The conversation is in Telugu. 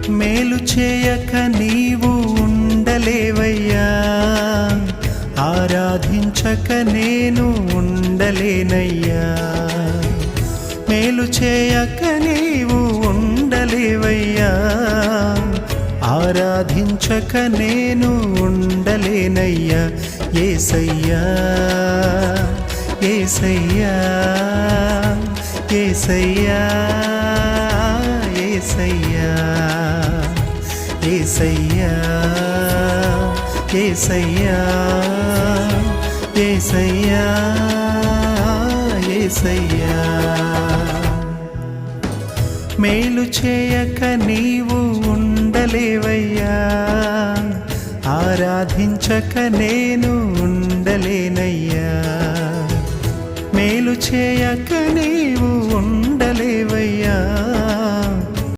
మేలు చేయక నీవు ఉండలేవయ్యా, ఆరాధించక నేను ఉండలేనయ్యా. మేలు చేయక నీవు ఉండలేవయ్యా, ఆరాధించక నేను ఉండలేనయ్యా. యేసయ్యా యేసయ్యా యేసయ్యా యేసయ్యా యేసయ్యా యేసయ్యా యేసయ్యా యేసయ్యా. మేలు చేయక నీవు ఉండలేవయ్యా, ఆరాధించక నేను ఉండలేనయ్యా. మేలు చేయక నీవు ఉండలేవయ్యా,